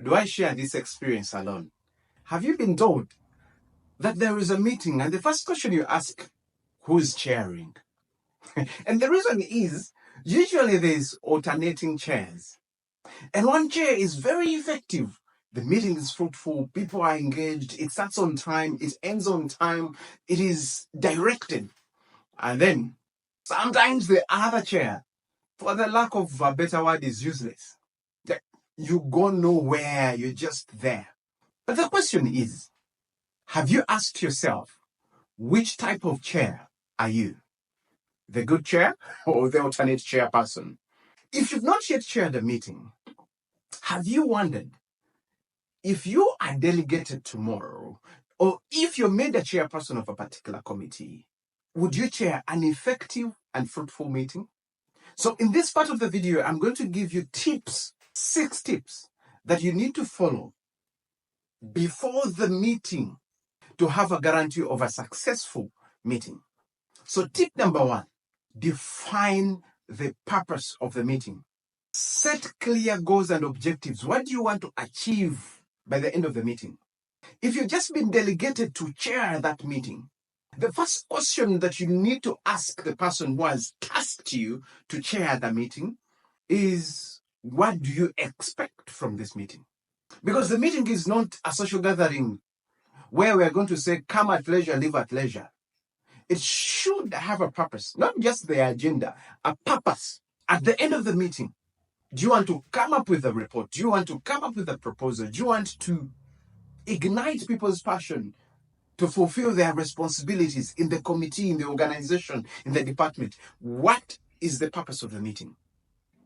do I share this experience alone? Have you been told that there is a meeting and the first question you ask, who is chairing? And the reason is, usually there's alternating chairs. And one chair is very effective. The meeting is fruitful, people are engaged, it starts on time, it ends on time, it is directed. And then sometimes the other chair, for the lack of a better word, is useless. You go nowhere, you're just there. But the question is, have you asked yourself, which type of chair are you? The good chair or the alternate chairperson? If you've not yet chaired a meeting, have you wondered if you are delegated tomorrow, or if you're made a chairperson of a particular committee, would you chair an effective and fruitful meeting? So in this part of the video, I'm going to give you tips, 6 tips that you need to follow before the meeting to have a guarantee of a successful meeting. So tip number 1, define the purpose of the meeting. Set clear goals and objectives. What do you want to achieve by the end of the meeting? If you've just been delegated to chair that meeting, the first question that you need to ask the person who has tasked you to chair the meeting is, what do you expect from this meeting? Because the meeting is not a social gathering where we're going to say, come at leisure, leave at leisure. It should have a purpose, not just the agenda, a purpose. At the end of the meeting, do you want to come up with a report? Do you want to come up with a proposal? Do you want to ignite people's passion to fulfill their responsibilities in the committee, in the organization, in the department? What is the purpose of the meeting?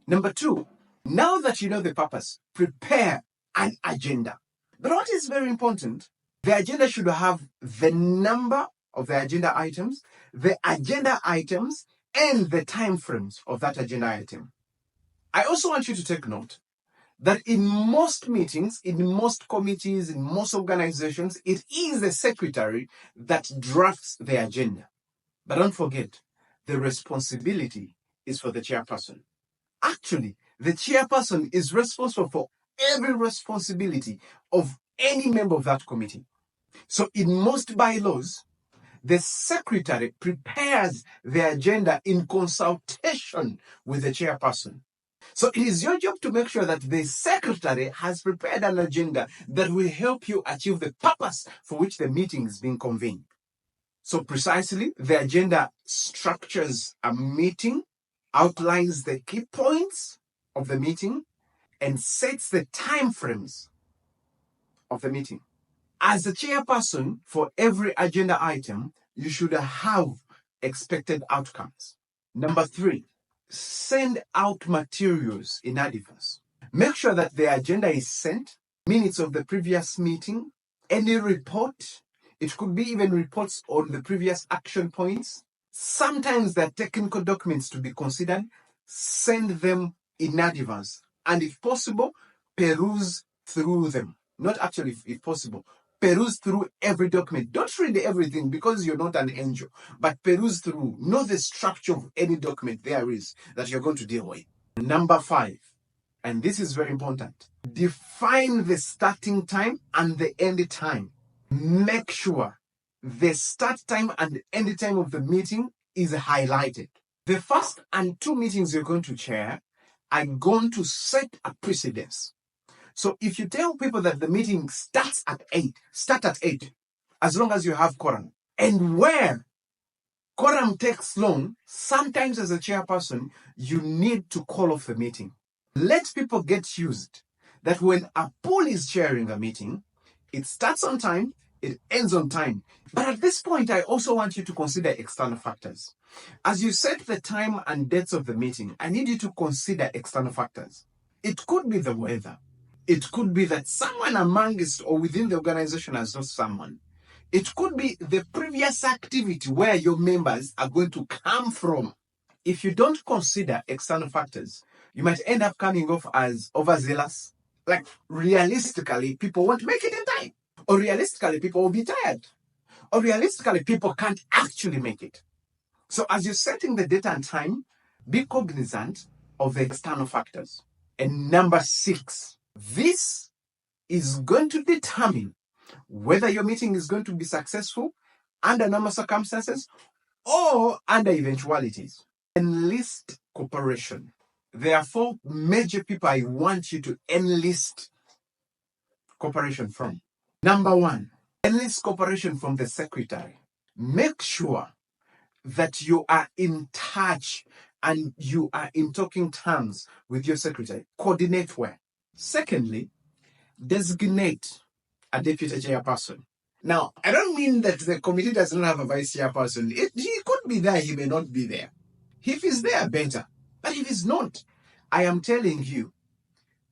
Number 2, now that you know the purpose, prepare an agenda. But what is very important, the agenda should have the number of the agenda items, and the time frames of that agenda item. I also want you to take note that in most meetings, in most committees, in most organizations, it is the secretary that drafts the agenda. But don't forget, the responsibility is for the chairperson. Actually, the chairperson is responsible for every responsibility of any member of that committee. So in most bylaws, the secretary prepares the agenda in consultation with the chairperson. So it is your job to make sure that the secretary has prepared an agenda that will help you achieve the purpose for which the meeting is being convened. So precisely, the agenda structures a meeting, outlines the key points of the meeting, and sets the time frames of the meeting. As the chairperson for every agenda item, you should have expected outcomes. Number 3, send out materials in advance. Make sure that the agenda is sent, minutes of the previous meeting, any report. It could be even reports on the previous action points. Sometimes there are technical documents to be considered. Send them in advance. And if possible, peruse through them. Not actually, if possible. Peruse through every document. Don't read everything because you're not an angel, but peruse through. Know the structure of any document there is that you're going to deal with. Number 5, and this is very important, define the starting time and the end time. Make sure the start time and end time of the meeting is highlighted. The first and 2 meetings you're going to chair are going to set a precedence. So if you tell people that the meeting starts at 8, start at 8, as long as you have quorum. And where quorum takes long, sometimes as a chairperson, you need to call off the meeting. Let people get used that when a pool is chairing a meeting, it starts on time, it ends on time. But at this point, I also want you to consider external factors. As you set the time and dates of the meeting, I need you to consider external factors. It could be the weather. It could be that someone amongst or within the organization has lost someone. It could be the previous activity where your members are going to come from. If you don't consider external factors, you might end up coming off as overzealous. Like realistically, people won't make it in time. Or realistically, people will be tired. Or realistically, people can't actually make it. So as you're setting the date and time, be cognizant of the external factors. And number 6, this is going to determine whether your meeting is going to be successful under normal circumstances or under eventualities. Enlist cooperation. There are 4 major people I want you to enlist cooperation from. Number 1, enlist cooperation from the secretary. Make sure that you are in touch and you are in talking terms with your secretary. Coordinate well. Secondly, designate a deputy chairperson. Now, I don't mean that the committee does not have a vice chairperson. He could be there, he may not be there. If he's there, better. But if he's not, I am telling you,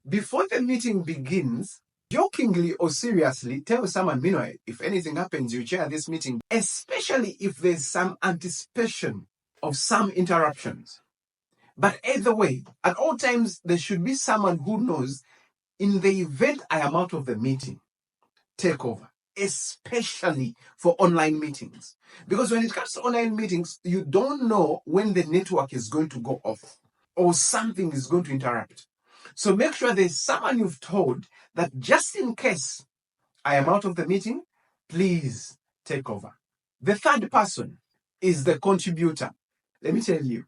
before the meeting begins, jokingly or seriously, tell someone, meanwhile, if anything happens, you chair this meeting, especially if there's some anticipation of some interruptions. But either way, at all times, there should be someone who knows, in the event I am out of the meeting, take over, especially for online meetings. Because when it comes to online meetings, you don't know when the network is going to go off or something is going to interrupt. So make sure there's someone you've told that just in case I am out of the meeting, please take over. The third person is the contributor. Let me tell you,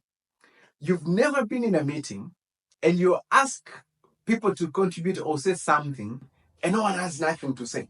you've never been in a meeting and you ask people to contribute or say something and no one has nothing to say.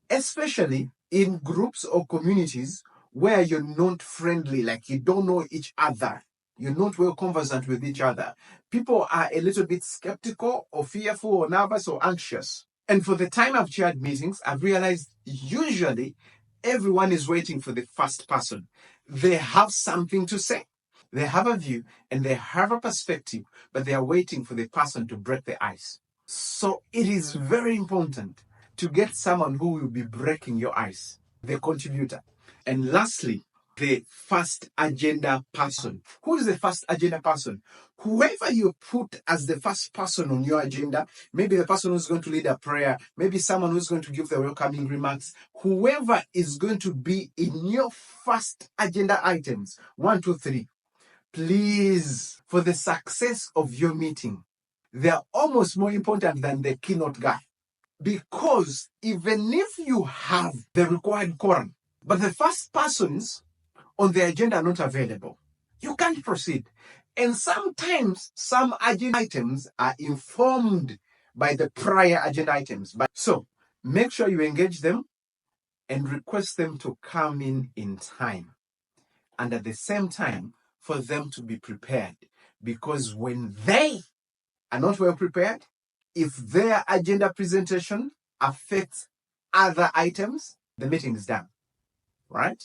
Especially in groups or communities where you're not friendly, like you don't know each other, you're not well conversant with each other. People are a little bit skeptical or fearful or nervous or anxious. And for the time I've chaired meetings, I've realized usually everyone is waiting for the first person. They have something to say. They have a view and they have a perspective, but they are waiting for the person to break the ice. So it is very important to get someone who will be breaking your ice, the contributor. And lastly, the first agenda person. Who is the first agenda person? Whoever you put as the first person on your agenda, maybe the person who's going to lead a prayer, maybe someone who's going to give the welcoming remarks, whoever is going to be in your first agenda items, 1, 2, 3, please, for the success of your meeting, they are almost more important than the keynote guy. Because even if you have the required quorum, but the first persons on the agenda are not available, you can't proceed. And sometimes some agenda items are informed by the prior agenda items. So make sure you engage them and request them to come in time. And at the same time, for them to be prepared. Because when they are not well prepared, if their agenda presentation affects other items, the meeting is done, right?